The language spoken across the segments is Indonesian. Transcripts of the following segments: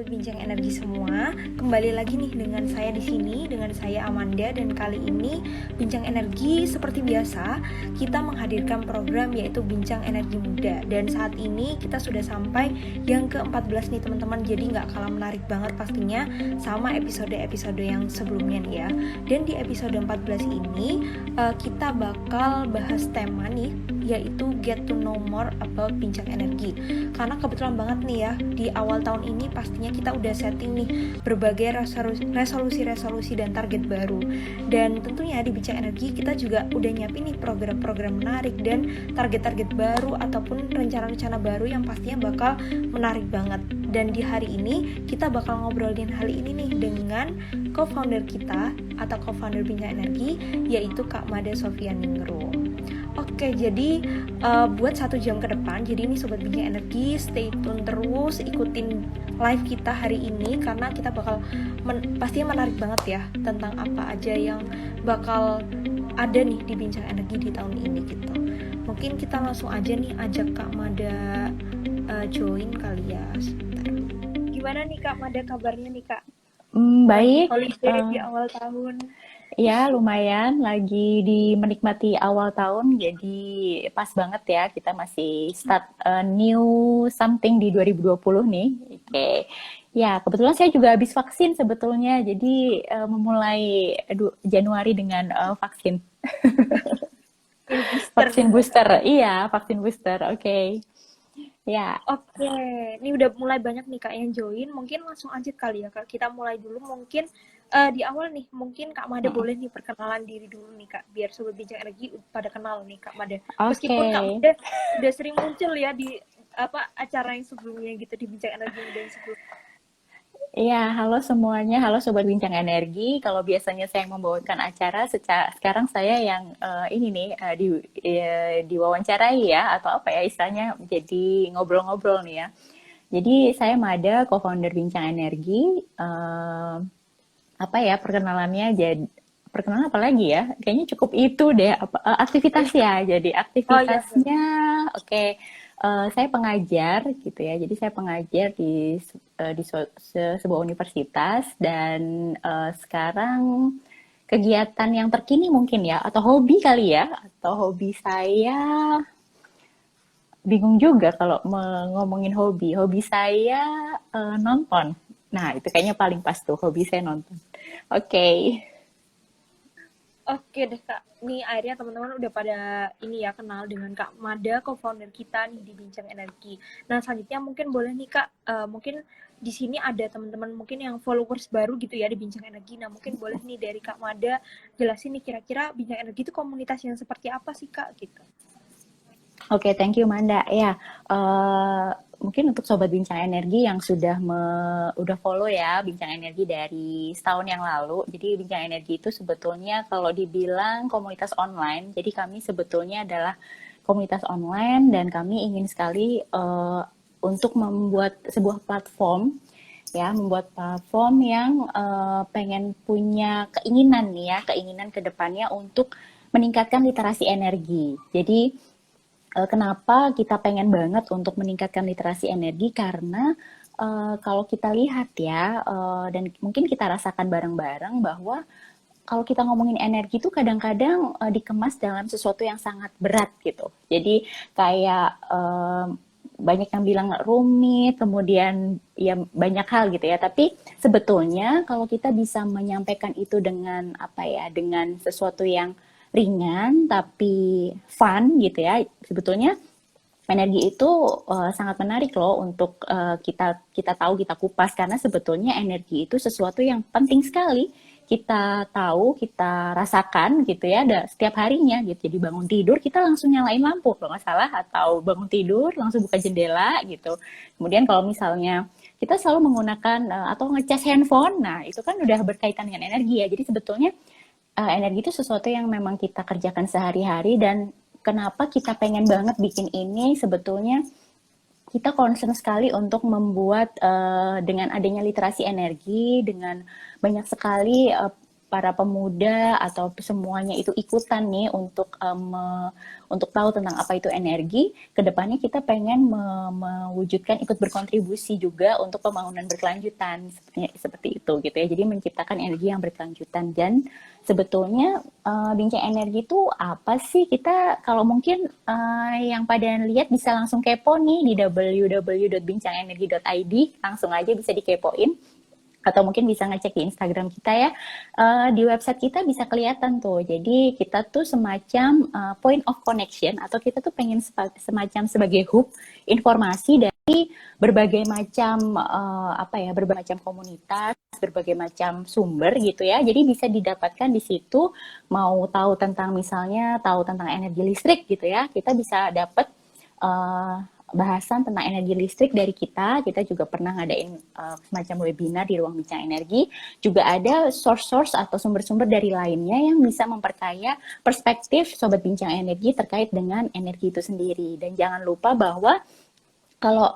sobat bincang energi semua. Kembali lagi nih dengan saya di sini, dengan saya Amanda, dan kali ini bincang energi seperti biasa kita menghadirkan program yaitu bincang energi muda. Dan saat ini kita sudah sampai yang ke-14 nih teman-teman. Jadi nggak kalah menarik banget pastinya sama episode-episode yang sebelumnya nih ya. Dan di episode 14 ini kita bakal bahas tema nih, yaitu get to know more about bincang energi. Karena kebetulan banget nih ya, di awal tahun ini pastinya kita udah setting nih berbagai resolusi-resolusi dan target baru. Dan tentunya di bincang energi kita juga udah nyiapin nih program-program menarik dan target-target baru ataupun rencana-rencana baru yang pastinya bakal menarik banget. Dan di hari ini kita bakal ngobrolin hal ini nih dengan co-founder kita atau co-founder bincang energi, yaitu Kak Mada Sofianingrum. Oke, jadi buat 1 jam ke depan, jadi ini Sobat Bincang Energi, stay tune terus, ikutin live kita hari ini, karena kita bakal pastinya menarik banget ya, tentang apa aja yang bakal ada nih di Bincang Energi di tahun ini gitu. Mungkin kita langsung aja nih ajak Kak Mada join kali ya, sebentar. Gimana nih Kak Mada kabarnya nih Kak? Baik, Holiday di awal tahun. ya lumayan lagi menikmati awal tahun, jadi pas banget ya kita masih start new something di 2020 nih. Oke. Ya, kebetulan saya juga habis vaksin sebetulnya, jadi memulai Januari dengan vaksin. Vaksin booster, iya vaksin booster, oke. Ya, Oke, ini udah mulai banyak nih Kak yang join. Mungkin langsung aja kali ya Kak. Kita mulai dulu mungkin di awal nih. Mungkin Kak Mada boleh nih perkenalan diri dulu nih Kak. Biar Sobat Bincang Energi pada kenal nih Kak Mada. oke. Meskipun Kak Mada udah sering muncul ya di acara yang sebelumnya gitu, di Bincang Energi Muda yang sebelumnya. Iya, halo semuanya, halo Sobat Bincang Energi. Kalau biasanya saya yang membawakan acara, sekarang saya yang ini nih diwawancarai ya, atau apa ya istilahnya, jadi ngobrol-ngobrol nih ya. Jadi saya Mada, co-founder Bincang Energi. Apa ya perkenalannya? Jadi perkenalan apa lagi ya? Kayaknya cukup itu deh. Aktivitas ya. Jadi Oh iya, aktivitasnya, oke. Saya pengajar gitu ya. Jadi saya pengajar di sebuah universitas dan sekarang kegiatan yang terkini mungkin ya atau hobi kali ya atau hobi saya bingung juga kalau ngomongin hobi. Hobi saya nonton. Nah, itu kayaknya paling pas tuh hobi saya nonton. Oke. Oke deh Kak, nih akhirnya teman-teman udah pada ini ya kenal dengan Kak Mada, co-founder kita nih di Bincang Energi. Nah selanjutnya mungkin boleh nih Kak, mungkin di sini ada teman-teman mungkin yang followers baru gitu ya di Bincang Energi. Nah mungkin boleh nih dari Kak Mada jelasin nih kira-kira Bincang Energi itu komunitas yang seperti apa sih Kak gitu. Oke, thank you Manda. Ya, mungkin untuk Sobat Bincang Energi yang udah follow ya Bincang Energi dari setahun yang lalu. Jadi Bincang Energi itu sebetulnya kalau dibilang komunitas online, jadi kami sebetulnya adalah komunitas online dan kami ingin sekali untuk membuat sebuah platform ya, membuat platform yang pengen punya keinginan nih ya, keinginan ke depannya untuk meningkatkan literasi energi. Jadi kenapa kita pengen banget untuk meningkatkan literasi energi karena kalau kita lihat ya dan mungkin kita rasakan bareng-bareng bahwa kalau kita ngomongin energi itu kadang-kadang dikemas dalam sesuatu yang sangat berat gitu. Jadi kayak banyak yang bilang rumit, kemudian ya banyak hal gitu ya. Tapi sebetulnya kalau kita bisa menyampaikan itu dengan apa ya, dengan sesuatu yang ringan tapi fun gitu ya. Sebetulnya energi itu sangat menarik loh untuk kita tahu, kita kupas karena sebetulnya energi itu sesuatu yang penting sekali kita tahu, kita rasakan gitu ya setiap harinya gitu. Jadi bangun tidur kita langsung nyalain lampu kalau nggak salah atau bangun tidur langsung buka jendela gitu. Kemudian kalau misalnya kita selalu menggunakan atau ngecas handphone, nah itu kan udah berkaitan dengan energi ya. Jadi sebetulnya energi itu sesuatu yang memang kita kerjakan sehari-hari dan kenapa kita pengen banget bikin ini sebetulnya kita concern sekali untuk membuat dengan adanya literasi energi dengan banyak sekali para pemuda atau semuanya itu ikutan nih untuk tahu tentang apa itu energi, kedepannya kita pengen mewujudkan ikut berkontribusi juga untuk pembangunan berkelanjutan seperti itu gitu ya. Jadi menciptakan energi yang berkelanjutan. Dan sebetulnya bincang energi itu apa sih? Kita kalau mungkin yang pada lihat bisa langsung kepo nih di www.bincangenergi.id, langsung aja bisa dikepoin. Atau mungkin bisa ngecek di Instagram kita ya. Di website kita bisa kelihatan tuh. Jadi kita tuh semacam point of connection, atau kita tuh pengen semacam sebagai hub informasi dari berbagai macam berbagai macam komunitas, berbagai macam sumber gitu ya. Jadi bisa didapatkan di situ. Mau tahu tentang misalnya tahu tentang energi listrik gitu ya, kita bisa dapat bahasan tentang energi listrik dari kita. Kita juga pernah ngadain semacam webinar di ruang bincang energi. Juga ada source-source atau sumber-sumber dari lainnya yang bisa memperkaya perspektif Sobat Bincang Energi terkait dengan energi itu sendiri. Dan jangan lupa bahwa kalau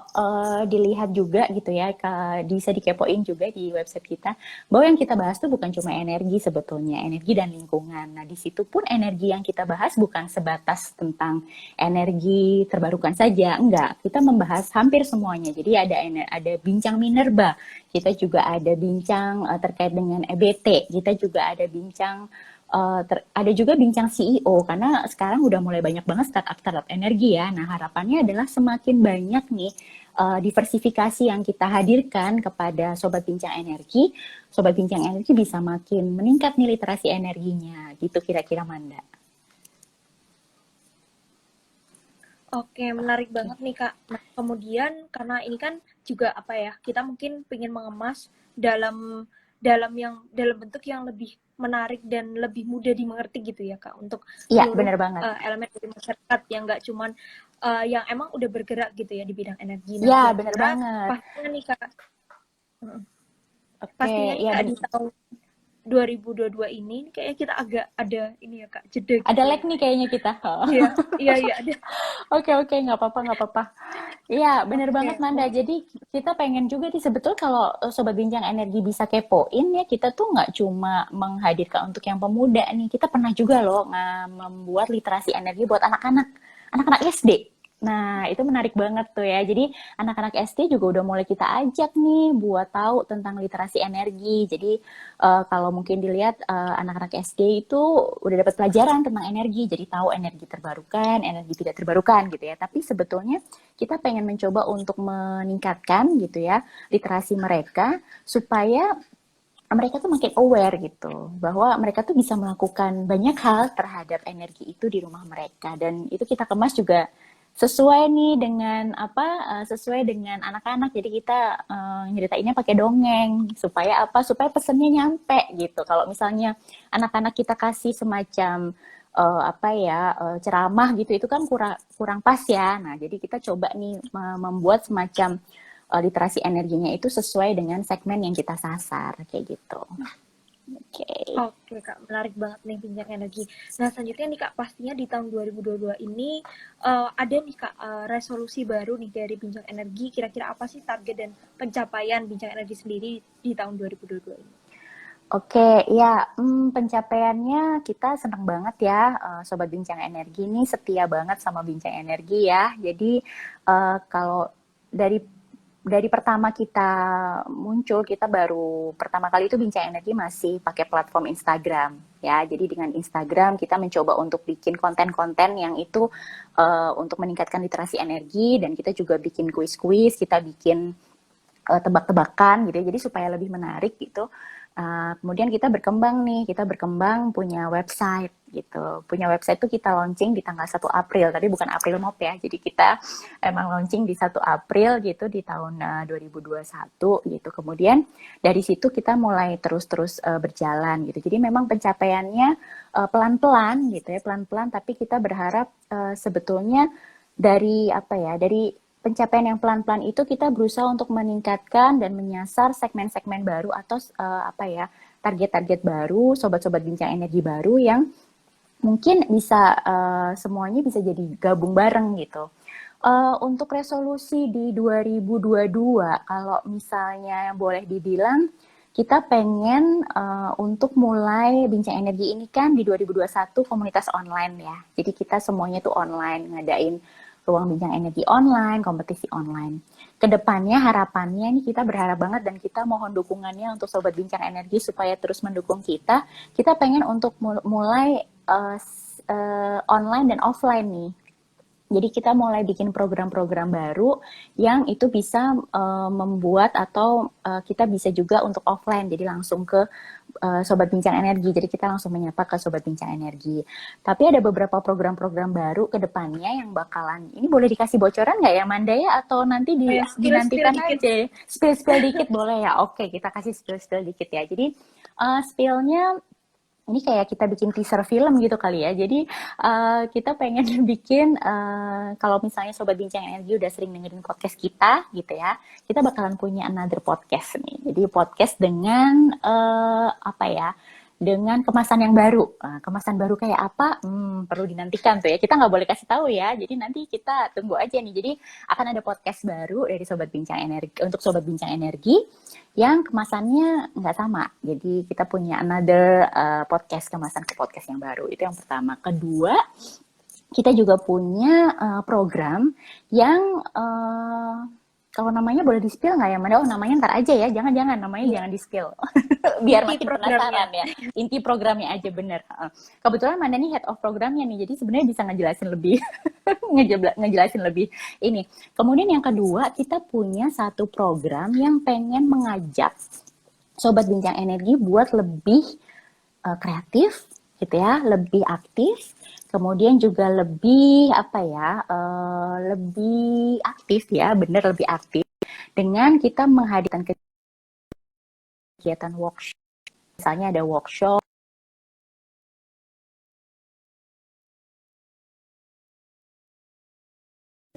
dilihat juga gitu ya, bisa dikepoin juga di website kita, bahwa yang kita bahas tuh bukan cuma energi sebetulnya, energi dan lingkungan. Nah, di situ pun energi yang kita bahas bukan sebatas tentang energi terbarukan saja, enggak. Kita membahas hampir semuanya. Jadi ada bincang minerba, kita juga ada bincang terkait dengan EBT, kita juga ada bincang ada juga bincang CEO, karena sekarang udah mulai banyak banget startup energi ya. Nah, harapannya adalah semakin banyak nih diversifikasi yang kita hadirkan kepada Sobat Bincang Energi. Sobat Bincang Energi bisa makin meningkat nih literasi energinya, gitu kira-kira Manda. Oke, menarik banget nih Kak. Nah, kemudian karena ini kan juga kita mungkin pengen mengemas dalam dalam bentuk yang lebih menarik dan lebih mudah dimengerti gitu ya Kak, untuk benar banget. Elemen dari masyarakat yang nggak cuman yang emang udah bergerak gitu ya di bidang energi. Nah, benar banget. Pastinya nih Kak, pastinya nih Kak, di tahun 2022 ini kayaknya kita agak ada ini ya Kak, jeda gitu. Ada lag nih kayaknya kita. Iya ada. Oke, nggak apa-apa. Iya, benar banget Manda. Jadi kita pengen juga nih, sebetulnya kalau Sobat Bincang Energi bisa kepoin ya, kita tuh nggak cuma menghadirkan untuk yang pemuda nih. Kita pernah juga loh membuat literasi energi buat anak-anak SD. Nah, itu menarik banget tuh ya. Jadi anak-anak SD juga udah mulai kita ajak nih buat tahu tentang literasi energi. Jadi kalau mungkin dilihat anak-anak SD itu udah dapat pelajaran tentang energi. Jadi tahu energi terbarukan, energi tidak terbarukan gitu ya. Tapi sebetulnya kita pengen mencoba untuk meningkatkan gitu ya literasi mereka supaya mereka tuh makin aware gitu, bahwa mereka tuh bisa melakukan banyak hal terhadap energi itu di rumah mereka. Dan itu kita kemas juga sesuai nih dengan sesuai dengan anak-anak. Jadi kita nyeritainnya pakai dongeng supaya pesennya nyampe gitu. Kalau misalnya anak-anak kita kasih semacam ceramah gitu, itu kan kurang pas ya. Nah, jadi kita coba nih membuat semacam literasi energinya itu sesuai dengan segmen yang kita sasar kayak gitu. Oke Kak, menarik banget nih bincang energi. Nah, selanjutnya nih Kak, pastinya di tahun 2022 ini ada nih Kak resolusi baru nih dari bincang energi. Kira-kira apa sih target dan pencapaian bincang energi sendiri di tahun 2022 ini? Oke, ya pencapaiannya kita senang banget ya, Sobat Bincang Energi ini setia banget sama Bincang Energi ya. Jadi kalau dari pertama kita muncul, kita baru pertama kali itu Bincang Energi masih pakai platform Instagram ya. Jadi dengan Instagram kita mencoba untuk bikin konten-konten yang itu untuk meningkatkan literasi energi, dan kita juga bikin kuis-kuis, kita bikin tebak-tebakan gitu ya. Jadi supaya lebih menarik gitu. Kemudian kita berkembang punya website gitu. Punya website tuh kita launching di tanggal 1 April, tapi bukan April Mop ya. Jadi kita emang launching di 1 April gitu di tahun 2021 gitu. Kemudian dari situ kita mulai terus berjalan gitu. Jadi memang pencapaiannya pelan-pelan gitu ya, pelan-pelan, tapi kita berharap sebetulnya dari pencapaian yang pelan-pelan itu kita berusaha untuk meningkatkan dan menyasar segmen-segmen baru atau target-target baru, sobat-sobat bincang energi baru yang mungkin bisa semuanya bisa jadi gabung bareng gitu. Untuk resolusi di 2022, kalau misalnya boleh dibilang, kita pengen untuk mulai bincang energi ini kan di 2021 komunitas online ya. Jadi kita semuanya tuh online, ngadain ruang bincang energi online, kompetisi online. Kedepannya harapannya ini kita berharap banget dan kita mohon dukungannya untuk Sobat Bincang Energi supaya terus mendukung kita. Kita pengen untuk mulai online dan offline nih. Jadi kita mulai bikin program-program baru yang itu bisa membuat atau kita bisa juga untuk offline. Jadi langsung ke Sobat Bincang Energi. Jadi kita langsung menyapa ke Sobat Bincang Energi. Tapi ada beberapa program-program baru ke depannya yang bakalan, ini boleh dikasih bocoran nggak ya Manda ya? Atau nanti dinantikan aja? Spill dikit boleh ya? Oke, kita kasih spill dikit ya. Jadi spillnya ini kayak kita bikin teaser film gitu kali ya. Jadi kita pengen bikin kalau misalnya Sobat Bincang Energi udah sering dengerin podcast kita gitu ya, kita bakalan punya another podcast nih. Jadi podcast dengan apa ya? Dengan kemasan yang baru. Kemasan baru kayak apa? Perlu dinantikan tuh ya. Kita nggak boleh kasih tahu ya. Jadi nanti kita tunggu aja nih. Jadi akan ada podcast baru dari Sobat Bincang Energi untuk Sobat Bincang Energi yang kemasannya nggak sama. Jadi kita punya another podcast kemasan ke podcast yang baru. Itu yang pertama. Kedua, kita juga punya program yang kalau namanya boleh di-spill nggak ya, Manda? Oh, namanya ntar aja ya. Jangan namanya jangan di-spill. Biar makin penasaran ya. Inti programnya aja bener. Kebetulan Manda nih head of programnya nih. Jadi sebenarnya bisa ngejelasin lebih. ngejelasin lebih ini. Kemudian yang kedua, kita punya satu program yang pengen mengajak Sobat Bincang Energi buat lebih kreatif gitu ya, lebih aktif, kemudian juga lebih apa ya, lebih aktif ya, bener lebih aktif dengan kita menghadirkan kegiatan workshop, misalnya ada workshop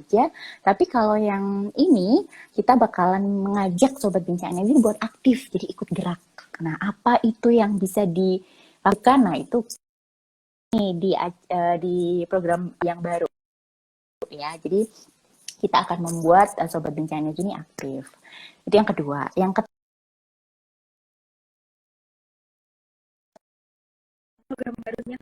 aja, tapi kalau yang ini kita bakalan mengajak Sobat Bincang Energi buat aktif, jadi ikut gerak. Nah, apa itu yang bisa dilakukan? Nah, itu di program yang baru ya. Jadi kita akan membuat Sobat Bincang Energi ini aktif. Itu yang kedua. Yang program barunya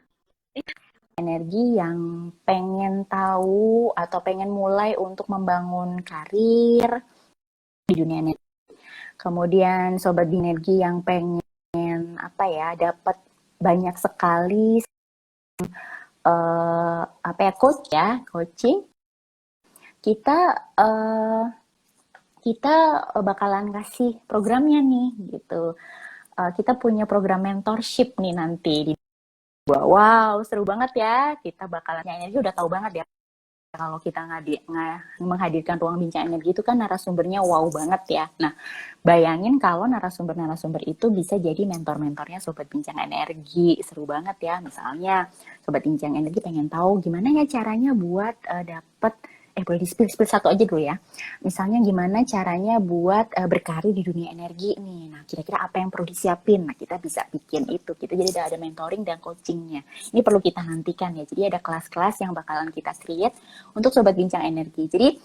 energi yang pengen tahu atau pengen mulai untuk membangun karir di dunia energi. Kemudian Sobat Energi yang pengen apa ya, dapat banyak sekali apa ya, coaching. Kita bakalan kasih programnya nih gitu. Kita punya program mentorship nih nanti di wow, seru banget ya. Kita bakalan energi udah tahu banget ya. Kalau kita menghadirkan ruang bincang energi itu kan narasumbernya wow banget ya. Nah, bayangin kalau narasumber itu bisa jadi mentor-mentornya Sobat Bincang Energi. Seru banget ya. Misalnya Sobat Bincang Energi pengen tahu gimana ya caranya buat dapet boleh di-spill satu aja dulu ya. Misalnya gimana caranya buat berkarir di dunia energi nih. Nah, kira-kira apa yang perlu disiapin? Nah, kita bisa bikin itu. Kita jadi ada mentoring dan coachingnya. Ini perlu kita nantikan ya. Jadi ada kelas-kelas yang bakalan kita create untuk Sobat Bincang Energi. Jadi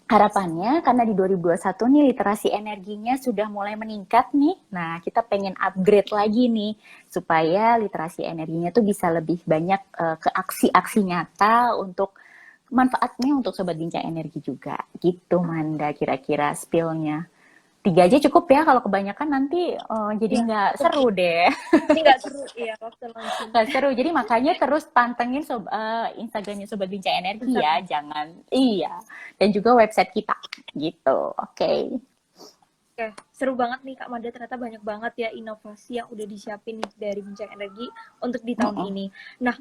harapannya karena di 2021 nih literasi energinya sudah mulai meningkat nih. Nah, kita pengen upgrade lagi nih supaya literasi energinya tuh bisa lebih banyak ke aksi-aksi nyata untuk manfaatnya untuk Sobat Bincang Energi juga. Gitu Manda kira-kira spillnya. 3 aja cukup ya, kalau kebanyakan nanti jadi nggak seru deh. Ini nggak seru ya waktu launching. Nggak seru, jadi makanya terus pantengin Instagramnya Sobat Bincang Energi ya, jangan. Iya, dan juga website kita gitu. Oke. Oke, seru banget nih Kak Manda, ternyata banyak banget ya inovasi yang udah disiapin nih dari Bincang Energi untuk di tahun ini. Nah,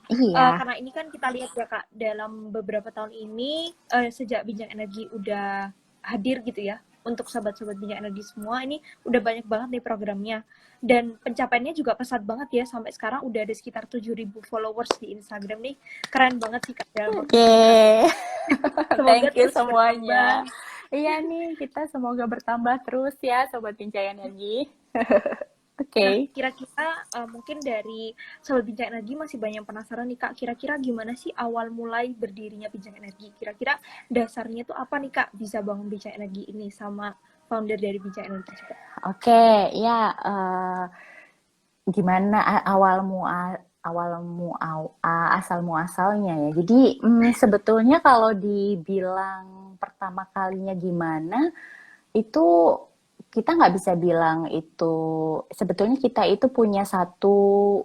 karena ini kan kita lihat ya Kak, dalam beberapa tahun ini sejak Bincang Energi udah hadir gitu ya, untuk sobat-sobat Bincang Energi semua, ini udah banyak banget nih programnya. Dan pencapaiannya juga pesat banget ya, sampai sekarang udah ada sekitar 7.000 followers di Instagram nih. Keren banget sih Kak. Thank you semuanya. Iya nih, kita semoga bertambah terus ya Sobat Bincang Energi. Oke. Nah, kira-kira mungkin dari Sobat Bincang Energi masih banyak penasaran nih Kak, kira-kira gimana sih awal mulai berdirinya Bincang Energi? Kira-kira dasarnya tuh apa nih Kak bisa bangun Bincang Energi ini, sama founder dari Bincang Energi juga. Oke, ya, gimana asal muasalnya ya. Jadi sebetulnya kalau dibilang pertama kalinya gimana, itu kita nggak bisa bilang itu. Sebetulnya kita itu punya satu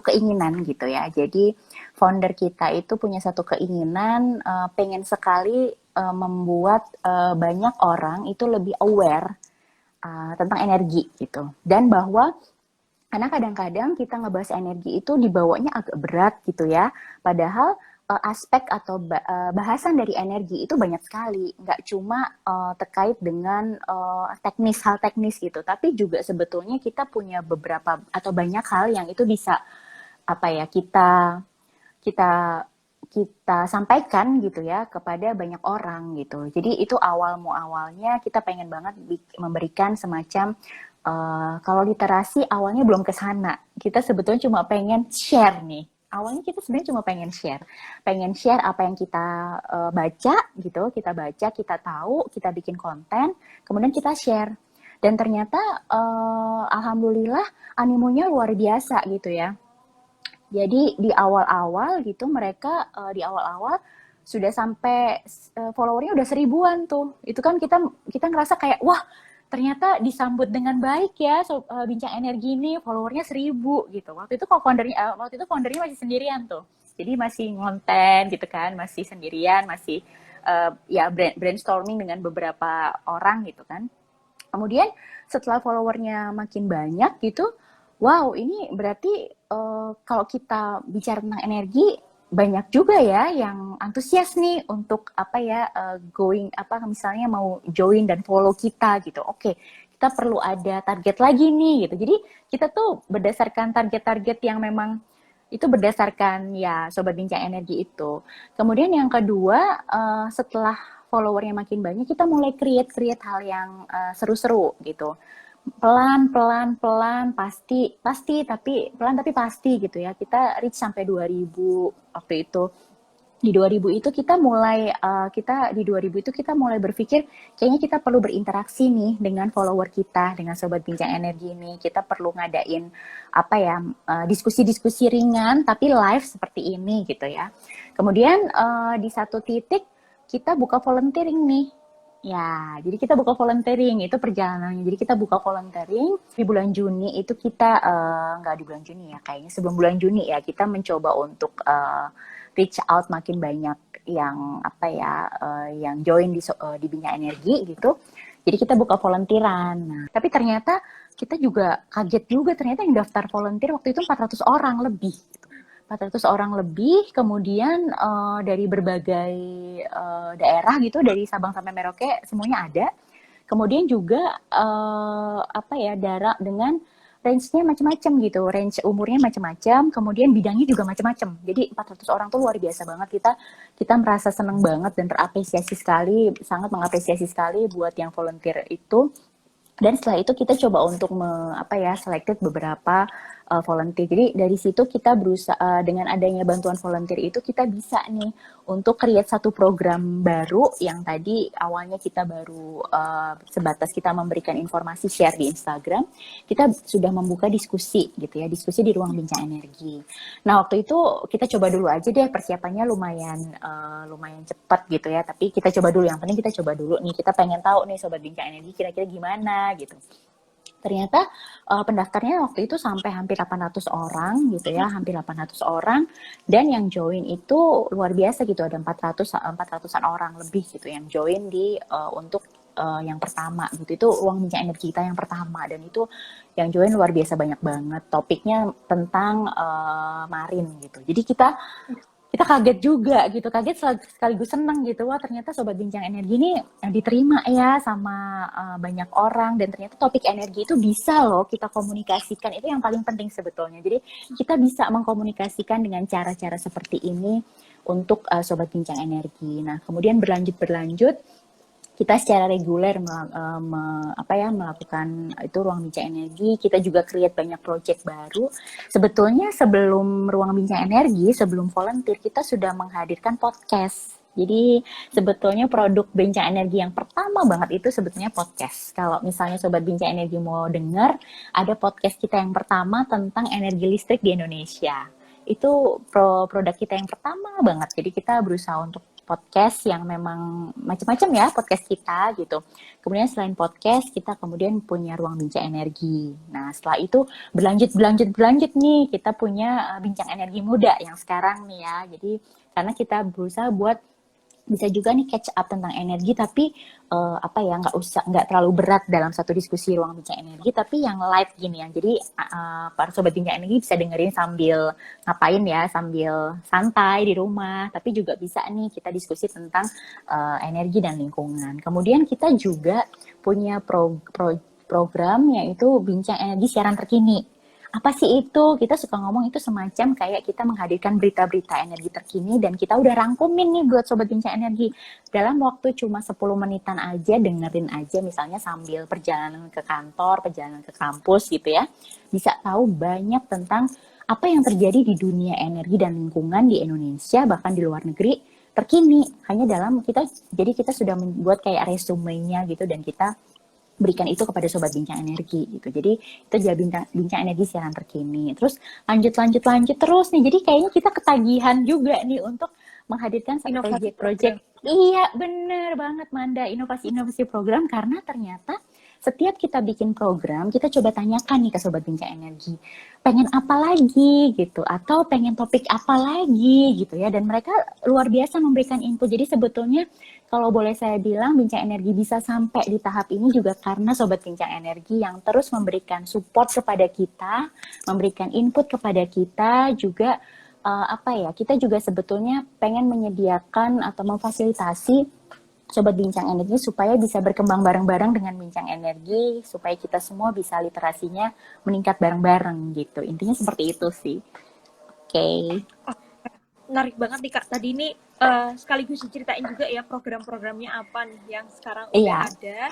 keinginan gitu ya. Jadi founder kita itu punya satu keinginan, pengen sekali membuat banyak orang itu lebih aware tentang energi gitu. Dan bahwa karena kadang-kadang kita ngebahas energi itu dibawanya agak berat gitu ya. Padahal aspek atau bahasan dari energi itu banyak sekali. Nggak cuma terkait dengan hal teknis gitu. Tapi juga sebetulnya kita punya beberapa atau banyak hal yang itu bisa kita kita sampaikan gitu ya kepada banyak orang gitu. Jadi itu awalnya kita pengen banget memberikan semacam kalau literasi awalnya belum ke sana. Kita sebetulnya cuma pengen share nih. Awalnya kita sebenarnya cuma pengen share apa yang kita baca gitu, kita tahu, kita bikin konten, kemudian kita share. Dan ternyata alhamdulillah animonya luar biasa gitu ya. Jadi di awal-awal gitu mereka di awal-awal sudah sampai followernya udah 1000-an tuh. Itu kan kita ngerasa kayak wah ternyata disambut dengan baik ya Bincang Energi ini followernya 1000 gitu. Waktu itu foundernya masih sendirian tuh. Jadi masih ngonten gitu kan, masih sendirian, masih ya brainstorming dengan beberapa orang gitu kan. Kemudian setelah followernya makin banyak gitu, wow ini berarti kalau kita bicara tentang energi banyak juga ya yang antusias nih untuk misalnya mau join dan follow kita gitu. Oke, kita perlu ada target lagi nih gitu. Jadi kita tuh berdasarkan target-target yang memang itu berdasarkan ya Sobat Bincang Energi itu. Kemudian yang kedua setelah followernya makin banyak kita mulai create hal yang seru-seru gitu. Pelan pasti tapi pasti gitu ya. Kita reach sampai 2000 waktu itu. Di 2000 itu kita mulai berpikir kayaknya kita perlu berinteraksi nih dengan follower kita, dengan Sobat Bincang Energi ini. Kita perlu ngadain diskusi-diskusi ringan tapi live seperti ini gitu ya. Kemudian di satu titik kita buka volunteering nih. Ya, jadi kita buka volunteering, itu perjalanannya. Jadi kita buka volunteering di bulan Juni itu kita, nggak di bulan Juni ya, kayaknya sebelum bulan Juni ya, kita mencoba untuk reach out makin banyak yang yang join di Bincang Energi gitu. Jadi kita buka volunteeran. Nah, tapi ternyata kita juga kaget juga, ternyata yang daftar volunteer waktu itu 400 orang lebih. 400 orang lebih, kemudian dari berbagai daerah gitu, dari Sabang sampai Merauke semuanya ada. Kemudian juga dengan range-nya macam-macam gitu, range umurnya macam-macam, kemudian bidangnya juga macam-macam. Jadi 400 orang tuh luar biasa banget. Kita merasa senang banget dan terapresiasi sekali, sangat mengapresiasi sekali buat yang volunteer itu. Dan setelah itu kita coba untuk selected beberapa volunteer. Jadi dari situ kita berusaha dengan adanya bantuan volunteer itu kita bisa nih untuk create satu program baru yang tadi awalnya kita baru sebatas kita memberikan informasi share di Instagram. Kita sudah membuka diskusi gitu ya, diskusi di ruang Bincang Energi. Nah waktu itu kita coba dulu aja deh, persiapannya lumayan cepat gitu ya. Tapi kita coba dulu, yang penting kita coba dulu nih. Kita pengen tahu nih Sobat Bincang Energi kira-kira gimana gitu. Ternyata pendaftarnya waktu itu sampai hampir 800 orang gitu ya, hampir 800 orang, dan yang join itu luar biasa gitu, ada 400-an orang lebih gitu yang join di untuk yang pertama gitu. Itu ruang Bincang Energi kita yang pertama, dan itu yang join luar biasa banyak banget. Topiknya tentang marine gitu. Jadi kita kaget juga gitu, kaget sekaligus seneng gitu. Wah ternyata Sobat Bincang Energi ini diterima ya sama banyak orang, dan ternyata topik energi itu bisa loh kita komunikasikan. Itu yang paling penting sebetulnya. Jadi kita bisa mengkomunikasikan dengan cara-cara seperti ini untuk Sobat Bincang Energi. Nah kemudian berlanjut kita secara reguler melakukan itu ruang Bincang Energi. Kita juga create banyak project baru. Sebetulnya sebelum ruang Bincang Energi, sebelum volunteer, kita sudah menghadirkan podcast Jadi sebetulnya produk Bincang Energi yang pertama banget itu sebetulnya podcast. Kalau misalnya Sobat Bincang Energi mau dengar, ada podcast kita yang pertama tentang energi listrik di Indonesia. Itu produk kita yang pertama banget. Jadi kita berusaha untuk podcast yang memang macam-macam ya podcast kita gitu. Kemudian selain podcast, kita kemudian punya ruang bincang energi. Nah setelah itu berlanjut nih, kita punya bincang energi muda yang sekarang nih ya. Jadi karena kita berusaha buat bisa juga nih catch up tentang energi tapi nggak terlalu berat dalam satu diskusi ruang bincang energi tapi yang light gini ya jadi para sobat bincang energi bisa dengerin sambil ngapain ya sambil santai di rumah tapi juga bisa nih kita diskusi tentang energi dan lingkungan. Kemudian kita juga punya program yaitu bincang energi siaran terkini. Apa sih itu? Kita suka ngomong itu semacam kayak kita menghadirkan berita-berita energi terkini dan kita udah rangkumin nih buat Sobat Bincang Energi. Dalam waktu cuma 10 menitan aja, dengerin aja misalnya sambil perjalanan ke kantor, perjalanan ke kampus gitu ya. Bisa tahu banyak tentang apa yang terjadi di dunia energi dan lingkungan di Indonesia, bahkan di luar negeri, terkini. Hanya dalam jadi kita sudah membuat kayak resumenya gitu dan kita berikan itu kepada Sobat Bincang Energi gitu. Jadi itu jadi bincang energi siaran terkini. Terus lanjut terus nih. Jadi kayaknya kita ketagihan juga nih untuk menghadirkan satu project-project. Iya, bener banget Manda. Inovasi-inovasi program karena ternyata setiap kita bikin program, kita coba tanyakan nih ke Sobat Bincang Energi, pengen apa lagi gitu, atau pengen topik apa lagi gitu ya, dan mereka luar biasa memberikan input. Jadi sebetulnya kalau boleh saya bilang, Bincang Energi bisa sampai di tahap ini juga karena Sobat Bincang Energi yang terus memberikan support kepada kita, memberikan input kepada kita, juga kita juga sebetulnya pengen menyediakan atau memfasilitasi Sobat Bincang Energi supaya bisa berkembang bareng-bareng dengan Bincang Energi, supaya kita semua bisa literasinya meningkat bareng-bareng gitu. Intinya seperti itu sih. Oke. Menarik banget nih Kak. Tadi ini sekaligus diceritain juga ya program-programnya apa nih yang sekarang udah ada.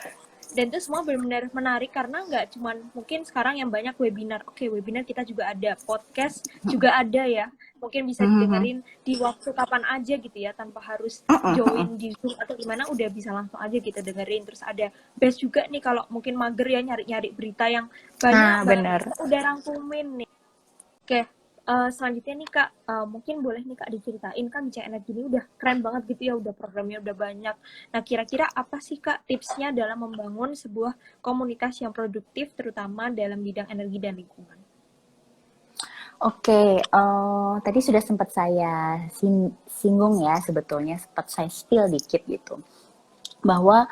Dan itu semua benar-benar menarik karena nggak cuman mungkin sekarang yang banyak webinar. Oke, webinar kita juga ada, podcast juga ada ya. Mungkin bisa didengerin di waktu kapan aja gitu ya, tanpa harus join di Zoom atau gimana, udah bisa langsung aja kita dengerin. Terus ada best juga nih kalau mungkin mager ya nyari-nyari berita yang banyak banget. Udah rangkumin nih. Oke. Selanjutnya nih Kak, mungkin boleh nih Kak diceritain, kan Bincang Energi ini udah keren banget gitu ya, udah programnya udah banyak. Nah kira-kira apa sih Kak tipsnya dalam membangun sebuah komunitas yang produktif, terutama dalam bidang energi dan lingkungan? Oke, tadi sudah sempat saya singgung ya sebetulnya, sempat saya spill dikit gitu, bahwa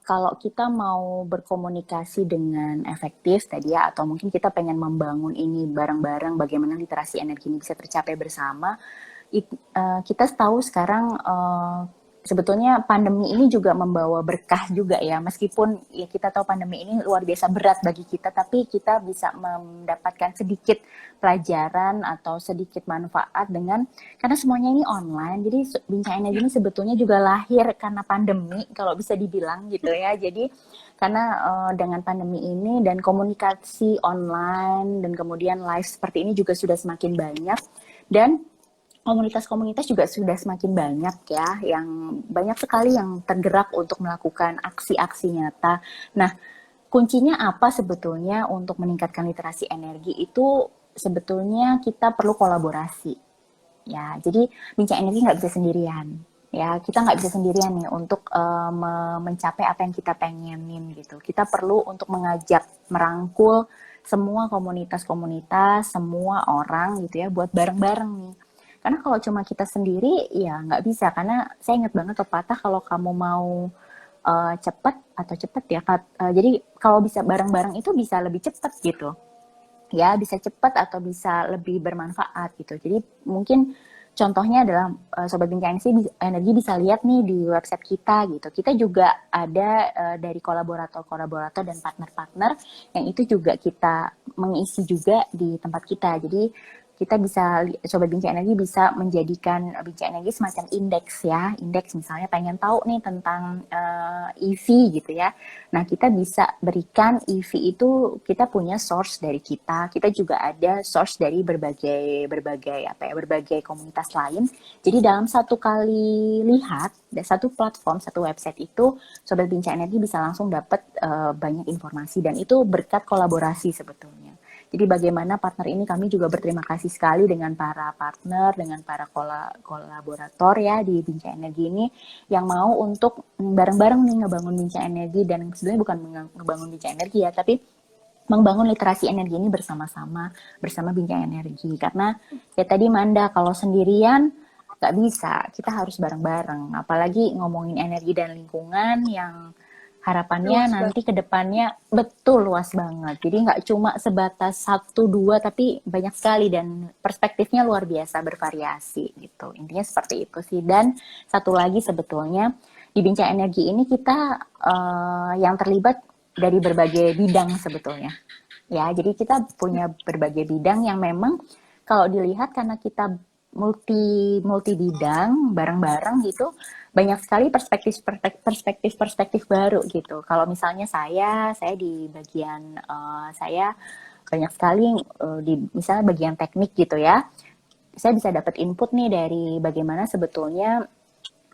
kalau kita mau berkomunikasi dengan efektif tadi ya, atau mungkin kita pengen membangun ini bareng-bareng, bagaimana literasi energi ini bisa tercapai bersama, kita tahu sekarang sebetulnya pandemi ini juga membawa berkah juga ya, meskipun ya kita tahu pandemi ini luar biasa berat bagi kita, tapi kita bisa mendapatkan sedikit pelajaran atau sedikit manfaat karena semuanya ini online. Jadi Bincang Energi ini sebetulnya juga lahir karena pandemi kalau bisa dibilang gitu ya. Jadi karena dengan pandemi ini dan komunikasi online dan kemudian live seperti ini juga sudah semakin banyak, dan komunitas-komunitas juga sudah semakin banyak ya, yang banyak sekali yang tergerak untuk melakukan aksi-aksi nyata. Nah, kuncinya apa sebetulnya untuk meningkatkan literasi energi itu sebetulnya kita perlu kolaborasi. Ya, jadi Bincang Energi nggak bisa sendirian. Ya, kita nggak bisa sendirian nih untuk mencapai apa yang kita pengenin gitu. Kita perlu untuk mengajak, merangkul semua komunitas-komunitas, semua orang gitu ya, buat bareng-bareng nih. Karena kalau cuma kita sendiri, ya nggak bisa. Karena saya ingat banget pepatah, kalau kamu mau cepat ya. Jadi kalau bisa bareng-bareng itu bisa lebih cepat gitu. Ya, bisa cepat atau bisa lebih bermanfaat gitu. Jadi mungkin contohnya adalah Sobat Bincang Energi bisa lihat nih di website kita gitu. Kita juga ada dari kolaborator dan partner-partner yang itu juga kita mengisi juga di tempat kita. Jadi kita bisa, Sobat Bincang Energi bisa menjadikan Bincang Energi semacam indeks ya. Indeks misalnya pengen tahu nih tentang EV gitu ya. Nah, kita bisa berikan EV itu, kita punya source dari kita juga ada source dari berbagai komunitas lain. Jadi dalam satu kali lihat, satu platform, satu website itu, Sobat Bincang Energi bisa langsung dapat banyak informasi, dan itu berkat kolaborasi sebetulnya. Jadi bagaimana partner ini, kami juga berterima kasih sekali dengan para partner, dengan para kolaborator ya di Bincang Energi ini yang mau untuk bareng-bareng nih ngebangun Bincang Energi, dan sebenarnya bukan ngebangun Bincang Energi ya, tapi membangun literasi energi ini bersama-sama bersama Bincang Energi. Karena ya tadi Manda, kalau sendirian nggak bisa, kita harus bareng-bareng. Apalagi ngomongin energi dan lingkungan yang harapannya Luas nanti ke depannya betul luas banget. Jadi nggak cuma sebatas 1-2, tapi banyak sekali, dan perspektifnya luar biasa bervariasi gitu. Intinya seperti itu sih. Dan satu lagi sebetulnya di Bincang Energi ini kita yang terlibat dari berbagai bidang sebetulnya. Ya, jadi kita punya berbagai bidang yang memang kalau dilihat karena kita multi bidang bareng-bareng gitu, banyak sekali perspektif baru gitu. Kalau misalnya saya di bagian saya banyak sekali di misalnya bagian teknik gitu ya. Saya bisa dapat input nih dari bagaimana sebetulnya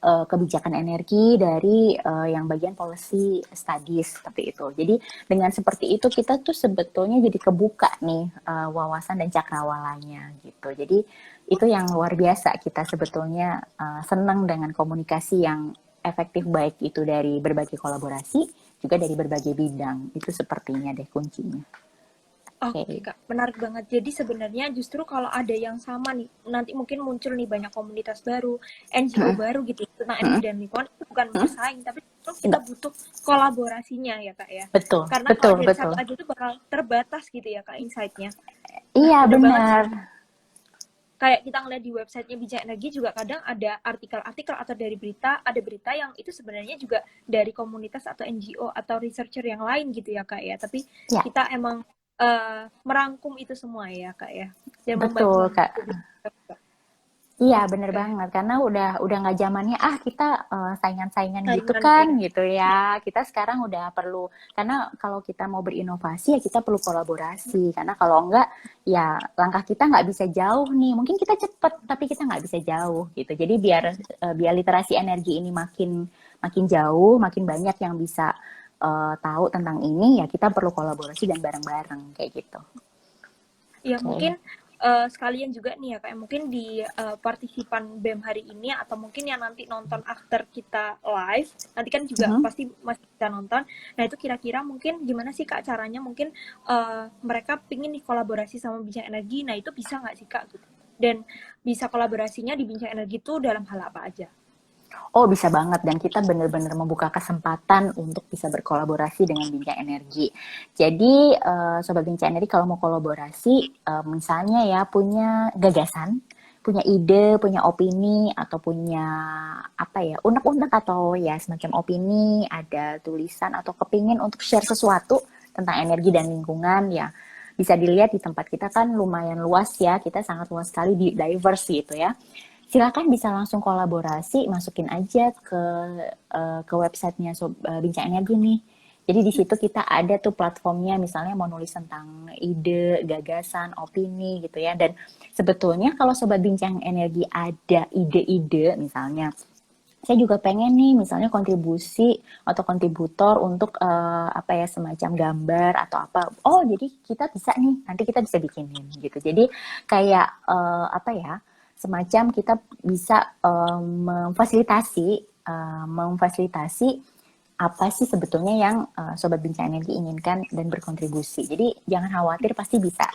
kebijakan energi dari yang bagian policy studies seperti itu. Jadi dengan seperti itu kita tuh sebetulnya jadi kebuka nih wawasan dan cakrawalanya gitu. Jadi itu yang luar biasa, kita sebetulnya senang dengan komunikasi yang efektif, baik itu dari berbagai kolaborasi juga dari berbagai bidang. Itu sepertinya deh kuncinya. Oke Kak, menarik banget. Jadi sebenarnya justru kalau ada yang sama nih, nanti mungkin muncul nih banyak komunitas baru, NGO baru gitu tentang energi dan lingkungan, itu bukan bersaing, tapi kita butuh kolaborasinya ya Kak ya. Betul, Karena betul, kalau dari betul. satu aja itu bakal terbatas gitu ya Kak insight-nya. Iya, Bener banget benar. sih. Kayak kita ngeliat di websitenya Bincang Energi juga kadang ada artikel-artikel atau dari berita, ada berita yang itu sebenarnya juga dari komunitas atau NGO atau researcher yang lain gitu ya Kak ya. Tapi Ya, kita emang merangkum itu semua ya Kak ya, dan betul membantu. Kak. Iya, bener banget. Karena udah nggak zamannya kita saingan-saingan gitu Saingan kan, ya. gitu ya. Kita sekarang udah perlu, karena kalau kita mau berinovasi ya kita perlu kolaborasi. Karena kalau enggak, ya langkah kita nggak bisa jauh nih. Mungkin kita cepet, tapi kita nggak bisa jauh gitu. Jadi biar literasi energi ini makin jauh, makin banyak yang bisa tahu tentang ini, ya kita perlu kolaborasi dan bareng-bareng kayak gitu. Ya Oke. mungkin sekalian juga nih ya kayak mungkin di partisipan BEM hari ini atau mungkin yang nanti nonton after kita live nanti kan juga pasti masih bisa nonton. Nah itu kira-kira mungkin gimana sih Kak caranya, mungkin mereka pingin nih kolaborasi sama Bincang Energi, nah itu bisa nggak sih Kak gitu, dan bisa kolaborasinya di Bincang Energi itu dalam hal apa aja? Oh, bisa banget, dan kita benar-benar membuka kesempatan untuk bisa berkolaborasi dengan Bincang Energi. Jadi, Sobat Bincang Energi kalau mau kolaborasi, misalnya ya punya gagasan, punya ide, punya opini, atau punya apa ya, unek-unek atau ya semacam opini, ada tulisan atau kepingin untuk share sesuatu tentang energi dan lingkungan, ya bisa dilihat di tempat kita kan lumayan luas ya, kita sangat luas sekali, diverse gitu ya. Silakan bisa langsung kolaborasi, masukin aja ke websitenya Bincang Energi nih. Jadi di situ kita ada tuh platformnya, misalnya mau nulis tentang ide, gagasan, opini gitu ya. Dan sebetulnya kalau Sobat Bincang Energi ada ide-ide, misalnya saya juga pengen nih misalnya kontribusi atau kontributor untuk apa ya, semacam gambar atau apa. Oh, jadi kita bisa nih, nanti kita bisa bikinin gitu. Jadi kayak apa ya, semacam kita bisa memfasilitasi apa sih sebetulnya yang Sobat Bincang Energi inginkan dan berkontribusi. Jadi jangan khawatir, pasti bisa.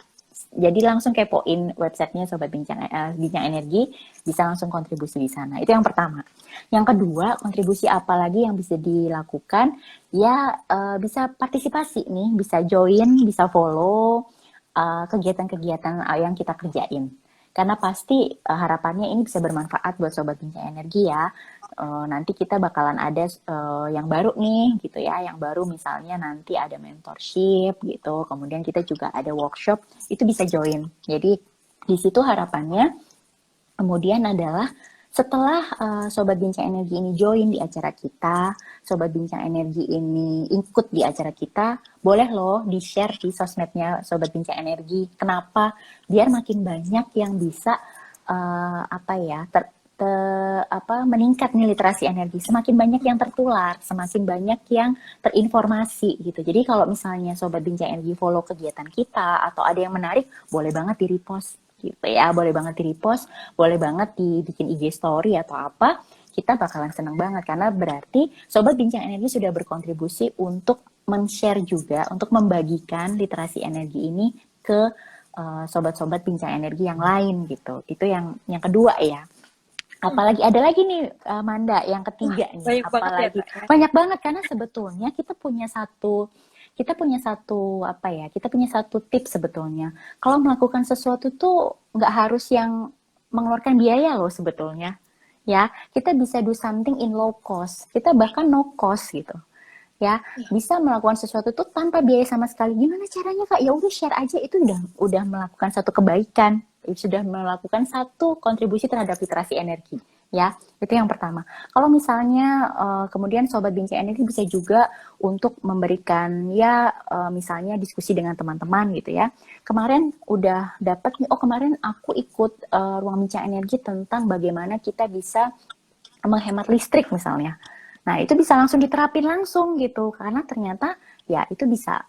Jadi langsung kepoin websitenya Sobat Bincang Energi, bisa langsung kontribusi di sana. Itu yang pertama. Yang kedua, kontribusi apa lagi yang bisa dilakukan? Ya bisa partisipasi nih, bisa join, bisa follow kegiatan-kegiatan yang kita kerjain. Karena pasti harapannya ini bisa bermanfaat buat Sobat Bincang Energi ya. Nanti kita bakalan ada yang baru nih gitu ya. Yang baru misalnya nanti ada mentorship gitu. Kemudian kita juga ada workshop, itu bisa join. Jadi Di situ harapannya kemudian adalah setelah Sobat Bincang Energi ini join di acara kita, Sobat Bincang Energi ini ikut di acara kita, boleh loh di-share di sosmednya Sobat Bincang Energi. Kenapa? Biar makin banyak yang bisa meningkat nih literasi energi. Semakin banyak yang tertular, semakin banyak yang terinformasi gitu. Jadi kalau misalnya Sobat Bincang Energi follow kegiatan kita atau ada yang menarik, boleh banget di-repost gitu ya, boleh banget di-repost, boleh banget dibikin IG story atau apa, kita bakalan seneng banget karena berarti Sobat Bincang Energi sudah berkontribusi untuk men-share juga, untuk membagikan literasi energi ini ke sobat-sobat Bincang Energi yang lain gitu. Itu yang kedua ya. Apalagi ada lagi nih Manda, yang ketiga nih. Banyak apalagi banget ya, Kak, ya? Banyak banget karena sebetulnya kita punya satu tips sebetulnya. Kalau melakukan sesuatu tuh nggak harus yang mengeluarkan biaya loh sebetulnya. Ya, kita bisa do something in low cost. Kita bahkan no cost gitu. Ya, bisa melakukan sesuatu tuh tanpa biaya sama sekali. Gimana caranya, Kak? Ya udah share aja, itu udah melakukan satu kebaikan. Sudah melakukan satu kontribusi terhadap literasi energi. Ya, itu yang pertama. Kalau misalnya kemudian Sobat Bincang Energi bisa juga untuk memberikan misalnya diskusi dengan teman-teman gitu ya. Kemarin udah dapat nih, kemarin aku ikut ruang bincang energi tentang bagaimana kita bisa menghemat listrik misalnya. Nah, itu bisa langsung diterapin langsung gitu. Karena ternyata ya itu bisa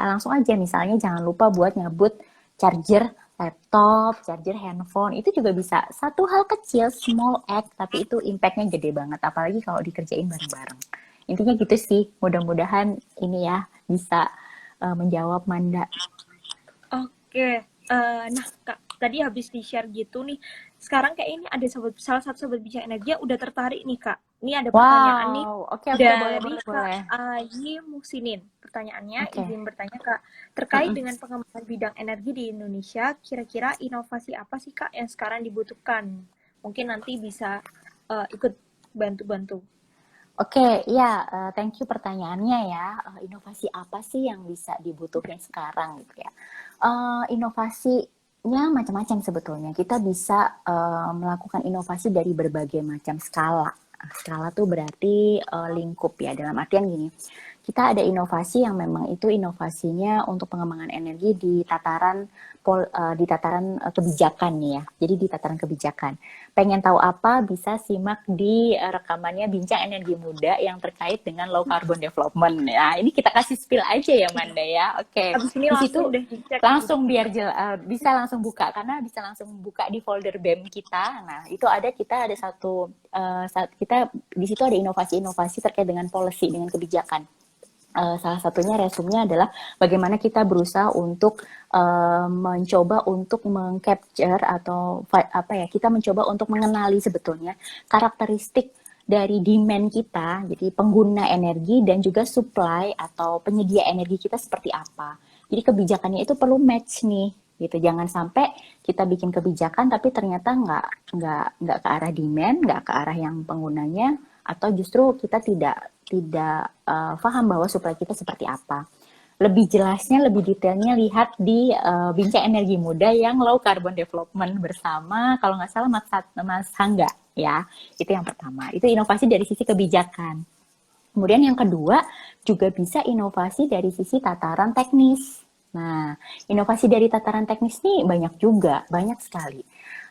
langsung aja. Misalnya jangan lupa buat nyabut charger laptop, charger handphone, itu juga bisa. Satu hal kecil, small act, tapi itu impact-nya gede banget. Apalagi kalau dikerjain bareng-bareng. Intinya gitu sih. Mudah-mudahan ini ya bisa menjawab Manda. Oke, nah Kak, tadi habis di-share gitu nih, sekarang kayak ini ada salah satu Sobat Bincang Energi yang udah tertarik nih Kak. Ini ada pertanyaan nih Oke, dari boleh. Kak Ayi Musinin. Pertanyaannya, izin bertanya Kak, terkait dengan pengembangan bidang energi di Indonesia, kira-kira inovasi apa sih Kak yang sekarang dibutuhkan? Mungkin nanti bisa ikut bantu-bantu. Oke, ya, thank you pertanyaannya ya. Inovasi apa sih yang bisa dibutuhin sekarang gitu ya? Inovasinya macam-macam sebetulnya. Kita bisa melakukan inovasi dari berbagai macam skala. Skala tuh berarti lingkup ya. Dalam artian gini, kita ada inovasi yang memang itu inovasinya untuk pengembangan energi di tataran kebijakan nih ya. Jadi di tataran kebijakan. Pengen tahu apa, bisa simak di rekamannya Bincang Energi Muda yang terkait dengan low carbon development. Nah, ini kita kasih spill aja ya Manda ya. Oke. Habis ini Di langsung situ deh dicek. langsung biar bisa langsung buka karena bisa langsung buka di folder BEM kita. Nah, itu kita ada satu kita di situ ada inovasi-inovasi terkait dengan policy, dengan kebijakan. Salah satunya resumnya adalah bagaimana kita berusaha untuk mencoba untuk mengcapture atau kita mencoba untuk mengenali sebetulnya karakteristik dari demand kita, jadi pengguna energi dan juga supply atau penyedia energi kita seperti apa. Jadi kebijakannya itu perlu match nih, gitu. Jangan sampai kita bikin kebijakan tapi ternyata nggak ke arah demand, nggak ke arah yang penggunanya, atau justru kita tidak paham bahwa supply kita seperti apa. Lebih jelasnya, lebih detailnya lihat di Bincang Energi Muda yang Low Carbon Development bersama, kalau nggak salah Mas Hangga ya. Itu yang pertama. Itu inovasi dari sisi kebijakan. Kemudian yang kedua juga bisa inovasi dari sisi tataran teknis. Nah, inovasi dari tataran teknis ini banyak juga, banyak sekali.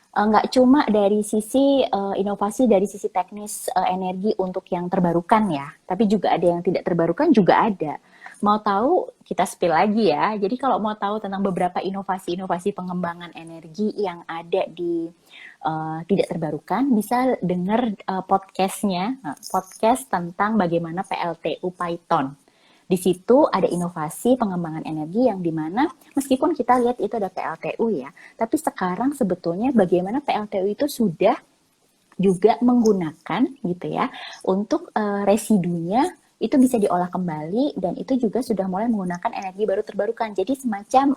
Nggak cuma dari sisi inovasi dari sisi teknis energi untuk yang terbarukan ya, tapi juga ada yang tidak terbarukan juga ada. Mau tahu, kita spill lagi ya. Jadi kalau mau tahu tentang beberapa inovasi-inovasi pengembangan energi yang ada di tidak terbarukan, bisa dengar podcastnya, podcast tentang bagaimana PLTU Python. Di situ ada inovasi pengembangan energi yang dimana meskipun kita lihat itu ada PLTU ya, tapi sekarang sebetulnya bagaimana PLTU itu sudah juga menggunakan gitu ya untuk residunya itu bisa diolah kembali dan itu juga sudah mulai menggunakan energi baru terbarukan. Jadi semacam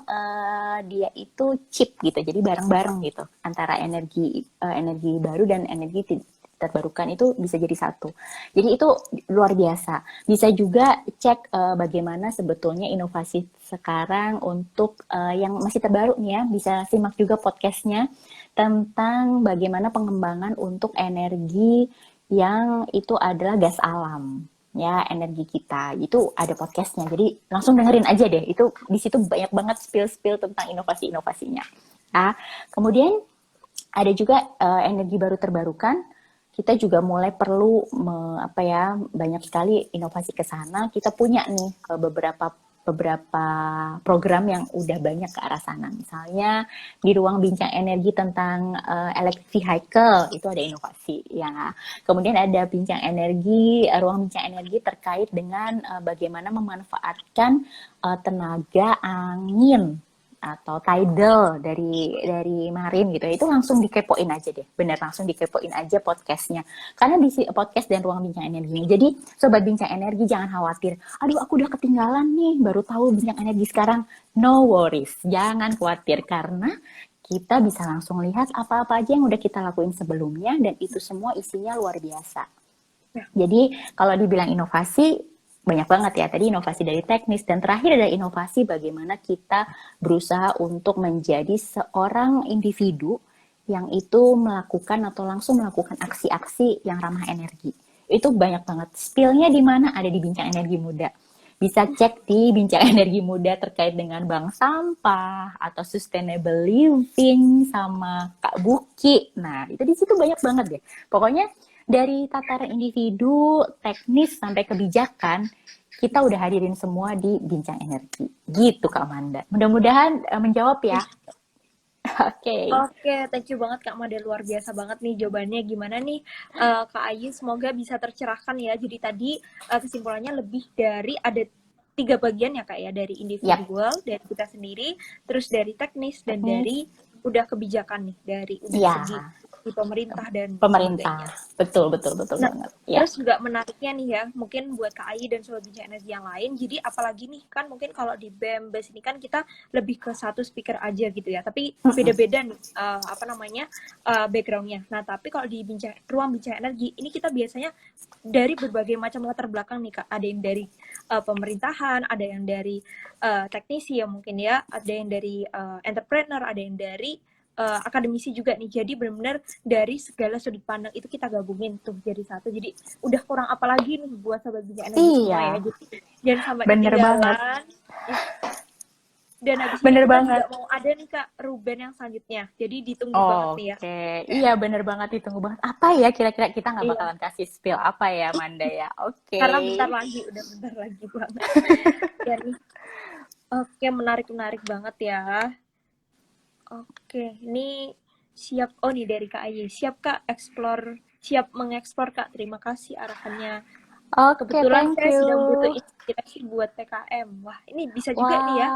dia itu chip gitu, jadi bareng-bareng gitu antara energi baru dan energi terbarukan itu bisa jadi satu. Jadi itu luar biasa. Bisa juga cek bagaimana sebetulnya inovasi sekarang untuk yang masih terbaru nih ya, bisa simak juga podcastnya tentang bagaimana pengembangan untuk energi yang itu adalah gas alam ya, energi kita itu ada podcastnya, jadi langsung dengerin aja deh, itu di situ banyak banget spill tentang inovasinya. Nah, kemudian ada juga energi baru terbarukan, kita juga mulai perlu banyak sekali inovasi ke sana. Kita punya nih beberapa program yang udah banyak ke arah sana. Misalnya di ruang bincang energi tentang electric vehicle itu ada inovasi ya. Kemudian ada ruang bincang energi terkait dengan bagaimana memanfaatkan tenaga angin atau tidal dari marin gitu ya, itu langsung dikepoin aja deh, bener langsung dikepoin aja podcastnya, karena di podcast dan ruang bincang energi. Jadi sobat bincang energi jangan khawatir, aduh aku udah ketinggalan nih baru tahu bincang energi sekarang. No worries, jangan khawatir, karena kita bisa langsung lihat apa-apa aja yang udah kita lakuin sebelumnya dan itu semua isinya luar biasa. Jadi kalau dibilang inovasi banyak banget ya, tadi inovasi dari teknis, dan terakhir ada inovasi bagaimana kita berusaha untuk menjadi seorang individu yang itu melakukan atau langsung melakukan aksi-aksi yang ramah energi. Itu banyak banget, spillnya di mana, ada di Bincang Energi Muda. Bisa cek di Bincang Energi Muda terkait dengan bank sampah atau sustainable living sama Kak Buki. Nah, itu di situ banyak banget deh. Pokoknya dari tataran individu, teknis, sampai kebijakan, kita udah hadirin semua di Bincang Energi. Gitu Kak Amanda. Mudah-mudahan menjawab ya. Oke. Oke, thank you banget Kak Mada, luar biasa banget nih jawabannya. Gimana nih Kak Ayu, semoga bisa tercerahkan ya. Jadi tadi kesimpulannya lebih dari ada 3 bagian ya Kak ya, dari individual, dari kita sendiri, terus dari teknis, dan dari udah kebijakan nih, dari segi di pemerintah dan pemerintah. Betul nah, banget. Ya. Terus juga menariknya nih ya, mungkin buat Kak Ayi dan Sobat Bincang Energi yang lain, jadi apalagi nih kan mungkin kalau di BEM-BES ini kan kita lebih ke satu speaker aja gitu ya, tapi beda-beda nih backgroundnya. Nah tapi kalau di ruang bincang energi ini kita biasanya dari berbagai macam latar belakang nih Kak, ada yang dari pemerintahan, ada yang dari teknisi ya mungkin ya, ada yang dari entrepreneur, ada yang dari akademisi juga nih. Jadi benar-benar dari segala sudut pandang itu kita gabungin tuh jadi satu. Jadi udah kurang apa lagi nih buat Sobat Bincang Energi semua ya. Jadi jangan sampai ketinggalan. Dan habis ini kita juga mau ada nih Kak Ruben yang selanjutnya. Jadi ditunggu banget nih ya. Oke, iya bener banget, ditunggu banget. Apa ya kira-kira, kita nggak bakalan kasih spill apa ya Manda ya. Oke. Karena bentar lagi banget. Ya nih. Oke, menarik banget ya. Oke, ini siap. Oh nih dari Kak Ayi, siap Kak siap mengeksplor Kak. Terima kasih arahannya. Kebetulan saya sedang butuh inspirasi buat PKM. Wah, ini bisa juga nih ya.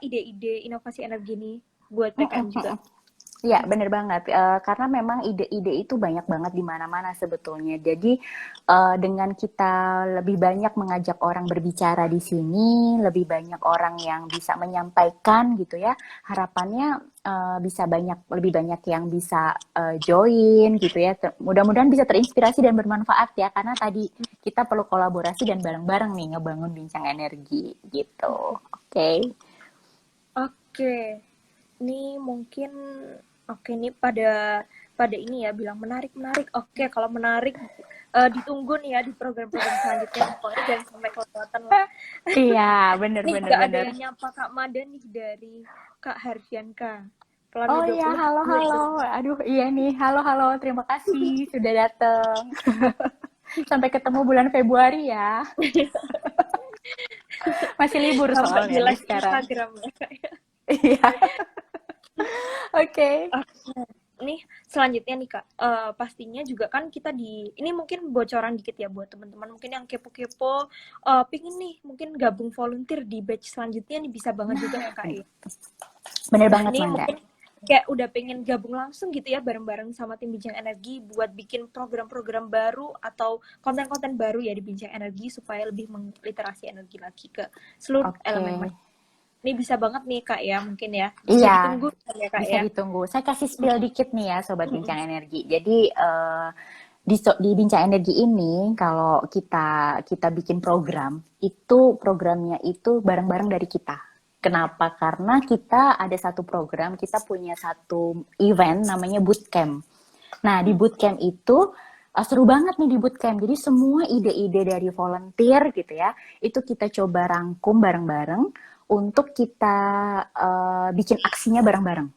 Ide-ide inovasi energi nih buat PKM juga. Ya, bener banget. Karena memang ide-ide itu banyak banget di mana-mana sebetulnya. Jadi dengan kita lebih banyak mengajak orang berbicara di sini, lebih banyak orang yang bisa menyampaikan gitu ya. Harapannya bisa lebih banyak yang bisa join gitu ya. Mudah-mudahan bisa terinspirasi dan bermanfaat ya. Karena tadi kita perlu kolaborasi dan bareng-bareng nih ngebangun Bincang Energi gitu. Oke. Ini mungkin ini pada ini ya bilang menarik. Oke, kalau menarik ditunggu nih ya di program-program selanjutnya. Pokoknya jangan sampai kelewatan lah. Iya, bener. Ada yang nyapa Kak Mada nih dari Kak Harfianka. Oh iya, halo. Aduh, iya nih, halo. Terima kasih sudah datang. Sampai ketemu bulan Februari ya. Masih libur soalnya sekarang. Instagram ya. Iya. Oke. Nih selanjutnya nih Kak, pastinya juga kan kita ini mungkin bocoran dikit ya buat teman-teman mungkin yang kepo-kepo, pingin nih mungkin gabung volunteer di batch selanjutnya nih, bisa banget juga ya Kak ya. Bener banget nih, Manda. Mungkin kayak udah pengen gabung langsung gitu ya bareng-bareng sama tim Bincang Energi buat bikin program-program baru atau konten-konten baru ya di Bincang Energi supaya lebih mengliterasi energi lagi ke seluruh elemen. Ini bisa banget nih Kak ya, mungkin ya. Bisa Iya, ditunggu kan ya Kak bisa ya. ditunggu. Saya kasih spill Mm-mm. dikit nih ya, Sobat Mm-mm. Bincang Energi. Jadi di Bincang Energi ini, kalau kita kita bikin program, itu programnya itu bareng-bareng dari kita. Kenapa? Karena kita ada satu program, kita punya satu event namanya bootcamp. Nah, di bootcamp itu seru banget nih di bootcamp. Jadi semua ide-ide dari volunteer gitu ya, itu kita coba rangkum bareng-bareng untuk kita bikin aksinya bareng-bareng.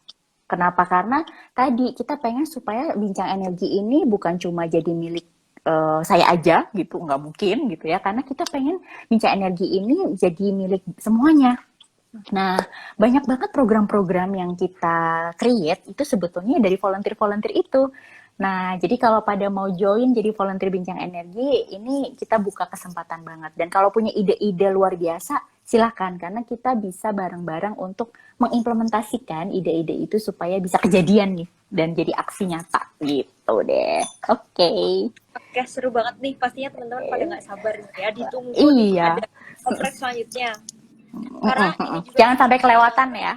Kenapa? Karena tadi kita pengen supaya Bincang Energi ini bukan cuma jadi milik saya aja gitu, nggak mungkin gitu ya. Karena kita pengen Bincang Energi ini jadi milik semuanya. Nah, banyak banget program-program yang kita create itu sebetulnya dari volunteer-volunteer itu. Nah, jadi kalau pada mau join jadi volunteer Bincang Energi, ini kita buka kesempatan banget. Dan kalau punya ide-ide luar biasa, silakan. Karena kita bisa bareng-bareng untuk mengimplementasikan ide-ide itu supaya bisa kejadian nih. Dan jadi aksi nyata gitu deh. Oke. Oke, seru banget nih. Pastinya teman-teman pada nggak sabar nih ya. Ditunggu nih Iya. ada oprek selanjutnya. Karena ini juga Jangan nih sampai kelewatan ya.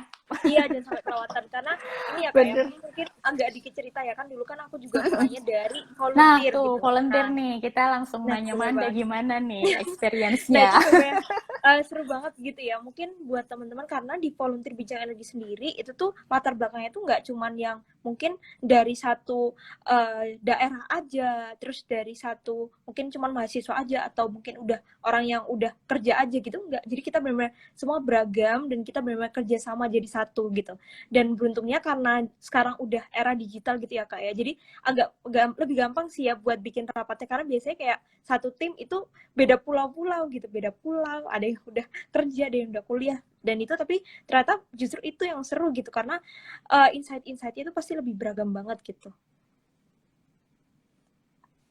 iya, jangan sampai kelewatan karena ini ya kayak Bener. mungkin agak dikit cerita ya kan, dulu kan aku juga mulainya dari Nah, volunteer tuh gitu. volunteer Nah, nih. Kita langsung nah nanya bener Manda banget. gimana nih Nah experience-nya. itu sebenarnya seru banget gitu ya. Mungkin buat teman-teman karena di volunteer Bincang Energi sendiri itu tuh latar belakangnya tuh nggak cuman yang mungkin dari satu daerah aja, terus dari satu mungkin cuman mahasiswa aja atau mungkin udah orang yang udah kerja aja gitu, enggak. Jadi kita benar-benar semua beragam dan kita benar-benar kerja sama jadi satu gitu. Dan beruntungnya karena sekarang udah era digital gitu ya Kak ya. Jadi agak lebih gampang sih ya buat bikin rapatnya karena biasanya kayak satu tim itu beda pulau-pulau gitu, beda pulau, ada yang udah kerja, ada yang udah kuliah, dan itu tapi ternyata justru itu yang seru gitu karena insight-insightnya itu pasti lebih beragam banget gitu.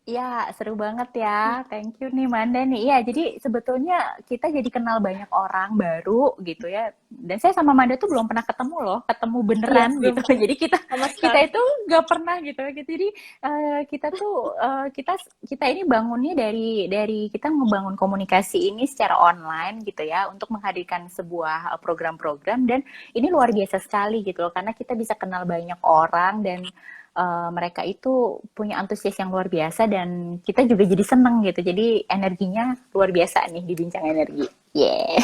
Iya, seru banget ya. Thank you nih Manda nih. Iya, jadi sebetulnya kita jadi kenal banyak orang baru gitu ya. Dan saya sama Manda tuh belum pernah ketemu loh, ketemu Iya, beneran belum gitu. Jadi kita sama kita sekali. itu nggak pernah gitu. Jadi kita tuh kita kita ini bangunnya dari kita ngebangun komunikasi ini secara online gitu ya untuk menghadirkan sebuah program-program dan ini luar biasa sekali gitu loh karena kita bisa kenal banyak orang dan mereka itu punya antusias yang luar biasa dan kita juga jadi seneng gitu. Jadi energinya luar biasa nih di Bincang Energi. Yeah.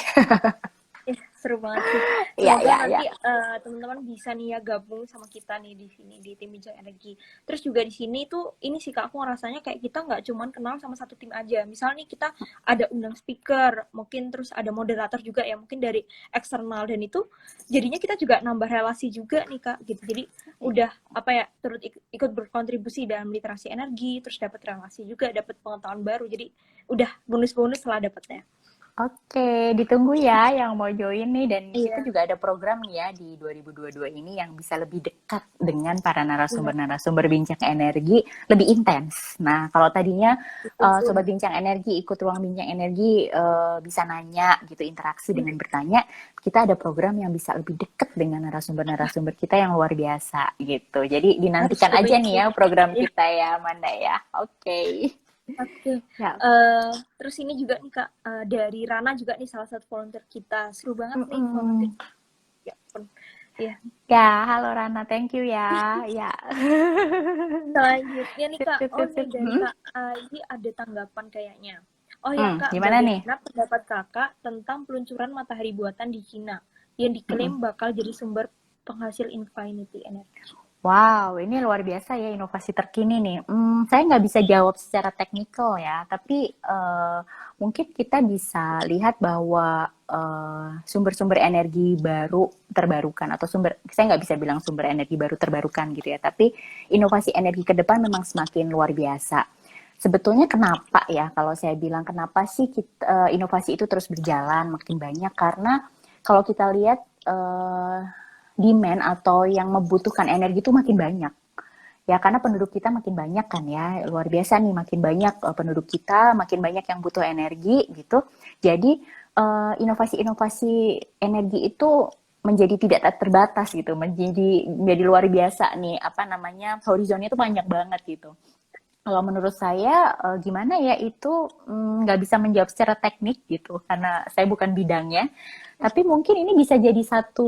Seru banget sih. Ya, Semoga ya, ya. nanti teman-teman bisa nih ya gabung sama kita nih di sini di tim Bincang Energi. Terus juga di sini tuh ini sih Kak, aku ngerasanya kayak kita nggak cuman kenal sama satu tim aja. Misalnya nih kita ada undang speaker, mungkin terus ada moderator juga ya mungkin dari eksternal, dan itu jadinya kita juga nambah relasi juga nih Kak gitu. Jadi udah apa ya, turut ikut berkontribusi dalam literasi energi, terus dapat relasi juga, dapat pengetahuan baru. Jadi udah bonus-bonus lah dapatnya. Oke, ditunggu ya yang mau join nih dan kita Iya, juga ada program nih ya di 2022 ini yang bisa lebih dekat dengan para benar. narasumber-narasumber Bincang Energi lebih intens. Nah, kalau tadinya Betul. Sobat Bincang Energi ikut ruang Bincang Energi bisa nanya gitu, interaksi dengan bertanya, kita ada program yang bisa lebih dekat dengan narasumber-narasumber kita yang luar biasa gitu. Jadi Harus dinantikan aja cobain nih sih. ya program Ya, kita ya, Manda ya. Oke. oke. Ya. Terus ini juga nih Kak, dari Rana juga nih salah satu volunteer kita. Seru banget nih volunteer. Mm-mm. Ya ampun. Ya. Ya, halo Rana, thank you ya. Ya. Selanjutnya nih Sip, Kak, sip, oh sip, nih sip. dari Kak Ayi ada tanggapan kayaknya. Oh ya Kak, Gimana nih? bagaimana pendapat Kakak tentang peluncuran matahari buatan di Cina yang diklaim Mm-mm. bakal jadi sumber penghasil infinity energy? Wow, ini luar biasa ya inovasi terkini nih. Saya nggak bisa jawab secara teknikal ya, tapi mungkin kita bisa lihat bahwa sumber-sumber energi baru terbarukan atau saya nggak bisa bilang sumber energi baru terbarukan gitu ya, tapi inovasi energi ke depan memang semakin luar biasa. Sebetulnya kenapa ya kalau saya bilang kenapa sih inovasi itu terus berjalan makin banyak karena kalau kita lihat demand atau yang membutuhkan energi itu makin banyak. Ya karena penduduk kita makin banyak kan ya, luar biasa nih makin banyak penduduk kita, makin banyak yang butuh energi gitu. Jadi inovasi-inovasi energi itu menjadi tidak terbatas gitu, menjadi luar biasa nih apa namanya horizonnya itu banyak banget gitu. Kalau menurut saya gimana ya itu nggak bisa menjawab secara teknik gitu karena saya bukan bidangnya. Tapi mungkin ini bisa jadi satu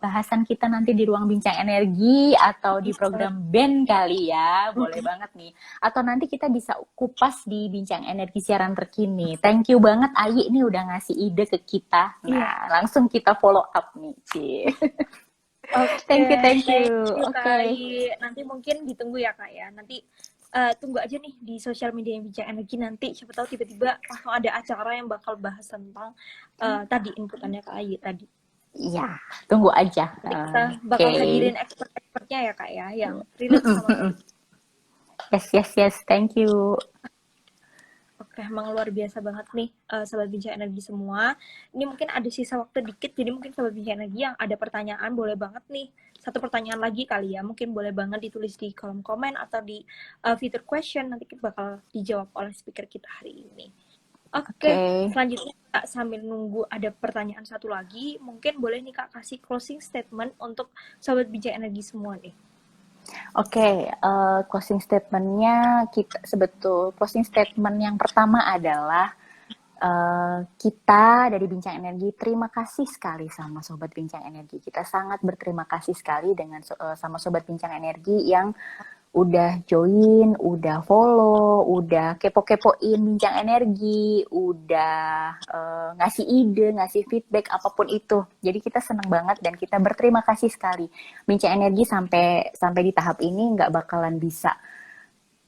bahasan kita nanti di ruang bincang energi atau di Bisa. program band kali ya. Boleh banget nih. Atau nanti kita bisa kupas di bincang energi siaran terkini. Thank you banget Ayi nih udah ngasih ide ke kita. Iya. Nah, langsung kita follow up nih, Ci. Oke, Thank you, thank thank you. you Kak Oke. Ai. Nanti mungkin ditunggu ya Kak ya. Nanti tunggu aja nih di sosial media Bincang Energi nanti. Siapa tahu tiba-tiba langsung ada acara yang bakal bahas tentang tadi inputannya Kak Ai tadi. Iya, tunggu aja. Nanti kita Oke. bakal hadirin expert-expertnya ya Kak ya, yang relate sama topik. Yes, yes, yes. Thank you. Oke, emang luar biasa banget nih Sobat Bincang Energi semua. Ini mungkin ada sisa waktu dikit, jadi mungkin Sobat Bincang Energi yang ada pertanyaan boleh banget nih. Satu pertanyaan lagi kali ya, mungkin boleh banget ditulis di kolom komen atau di fitur question, nanti kita bakal dijawab oleh speaker kita hari ini. Oke, selanjutnya Kak, sambil nunggu ada pertanyaan satu lagi, mungkin boleh nih Kak kasih closing statement untuk Sobat Bincang Energi semua nih. Oke, closing statement-nya closing statement yang pertama adalah kita dari Bincang Energi terima kasih sekali sama Sobat Bincang Energi. Kita sangat berterima kasih sekali sama Sobat Bincang Energi yang udah join, udah follow, udah kepo-kepoin Bincang Energi, udah ngasih ide, ngasih feedback apapun itu. Jadi kita senang banget dan kita berterima kasih sekali. Bincang Energi sampai di tahap ini nggak bakalan bisa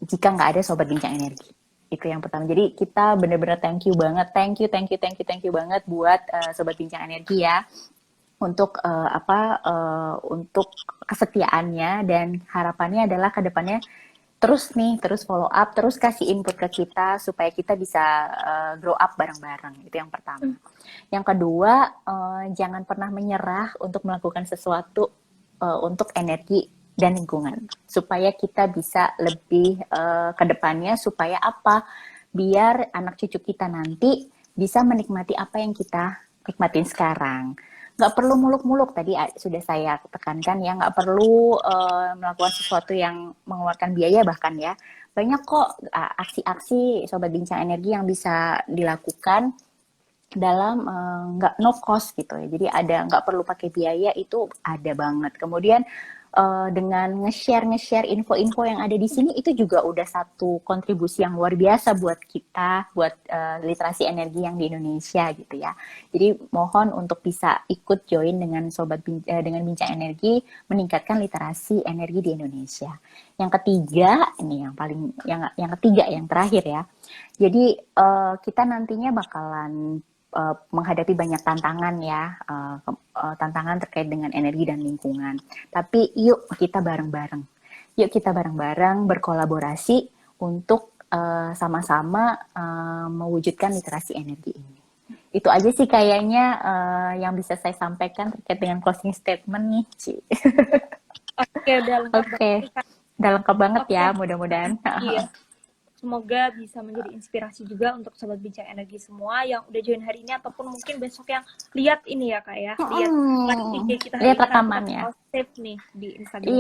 jika nggak ada Sobat Bincang Energi. Itu yang pertama. Jadi kita benar-benar thank you banget, thank you banget buat Sobat Bincang Energi ya. Untuk untuk kesetiaannya, dan harapannya adalah kedepannya terus follow up, terus kasih input ke kita supaya kita bisa grow up bareng-bareng. Itu yang pertama. Yang kedua, jangan pernah menyerah untuk melakukan sesuatu untuk energi dan lingkungan supaya kita bisa lebih kedepannya, supaya apa, biar anak cucu kita nanti bisa menikmati apa yang kita nikmatin sekarang. Nggak perlu muluk-muluk, tadi sudah saya tekankan ya, nggak perlu melakukan sesuatu yang mengeluarkan biaya bahkan ya. Banyak kok aksi-aksi Sobat Bincang Energi yang bisa dilakukan dalam nggak no cost gitu ya. Jadi nggak perlu pakai biaya, itu ada banget. Kemudian dengan nge-share info-info yang ada di sini, itu juga udah satu kontribusi yang luar biasa buat kita, buat literasi energi yang di Indonesia gitu ya. Jadi mohon untuk bisa ikut join dengan dengan Bincang Energi, meningkatkan literasi energi di Indonesia. Yang ketiga, ini yang ketiga yang terakhir ya. Jadi kita nantinya bakalan menghadapi banyak tantangan ya, tantangan terkait dengan energi dan lingkungan. Tapi yuk kita bareng-bareng berkolaborasi untuk sama-sama mewujudkan literasi energi ini. Itu aja sih kayaknya yang bisa saya sampaikan terkait dengan closing statement nih, Ci. Oke, udah lengkap banget. Udah lengkap banget ya, mudah-mudahan. Iya. Semoga bisa menjadi inspirasi juga untuk Sobat Bincang Energi semua yang udah join hari ini, ataupun mungkin besok yang lihat ini ya Kak ya, lihat live IG kita hari lihat ini, rekamannya. Save nih di Instagram.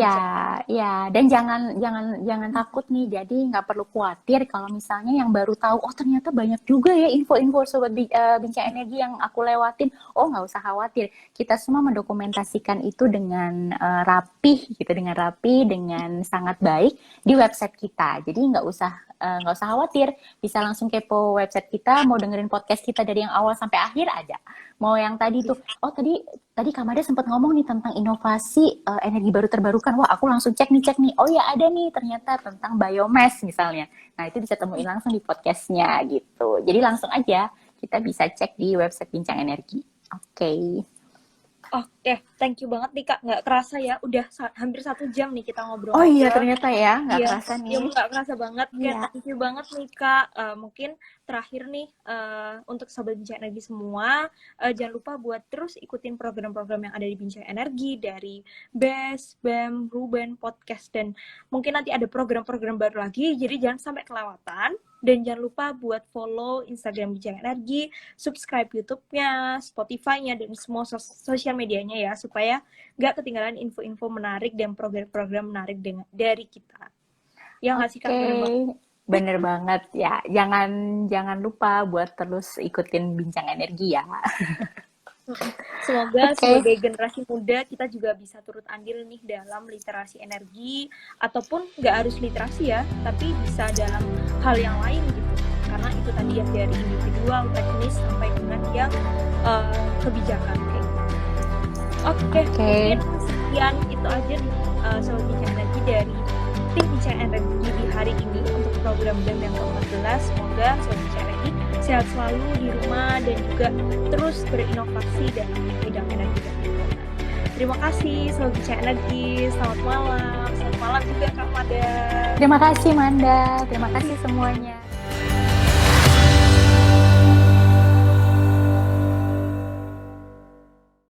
Iya, dan jangan takut nih. Jadi nggak perlu khawatir kalau misalnya yang baru tahu, oh ternyata banyak juga ya info-info Sobat Bincang Energi yang aku lewatin. Oh, nggak usah khawatir. Kita semua mendokumentasikan itu dengan rapi, dengan sangat baik di website kita. Jadi nggak usah khawatir, bisa langsung kepo website kita, mau dengerin podcast kita dari yang awal sampai akhir ada. Mau yang tadi tuh, oh tadi Kak Mada sempat ngomong nih tentang inovasi energi baru terbarukan. Wah, aku langsung cek nih. Oh ya, ada nih ternyata tentang biomass misalnya. Nah, itu bisa temuin langsung di podcastnya gitu. Jadi langsung aja kita bisa cek di website Bincang Energi. Oke. Oke, thank you banget nih Kak. Nggak kerasa ya, udah hampir 1 jam nih kita ngobrol. Oh iya, ternyata ya, nggak kerasa nih. Iya, nggak kerasa banget. Iya. Thank you banget nih Kak. Mungkin terakhir nih, untuk Sobat Bincang Energi semua, jangan lupa buat terus ikutin program-program yang ada di Bincang Energi, dari BES, BEM, Ruben, Podcast, dan mungkin nanti ada program-program baru lagi, jadi jangan sampai kelewatan. Dan jangan lupa buat follow Instagram Bincang Energi, subscribe YouTube-nya, Spotify-nya, dan semua sosial medianya ya, supaya nggak ketinggalan info-info menarik dan program-program menarik dari kita. Ya nggak sih Kak? Bener banget ya. Jangan lupa buat terus ikutin Bincang Energi ya. Semoga Oke. sebagai generasi muda kita juga bisa turut andil nih dalam literasi energi, ataupun nggak harus literasi ya, tapi bisa dalam hal yang lain gitu. Karena itu tadi ya, dari individual, teknis, sampai dengan yang kebijakan kayak gitu. Oke, Oke. mungkin sekian itu aja nih Sobat Bincang Energi dari tim Bincang Energi di hari ini untuk program BEM yang ke-14. Semoga Sobat Bincang Energi sehat selalu di rumah dan juga terus berinovasi dalam bidang energi dan lingkungan. Terima kasih Sobat Bincang Energi, selamat malam juga Kak Mada. Terima kasih Manda, terima kasih semuanya.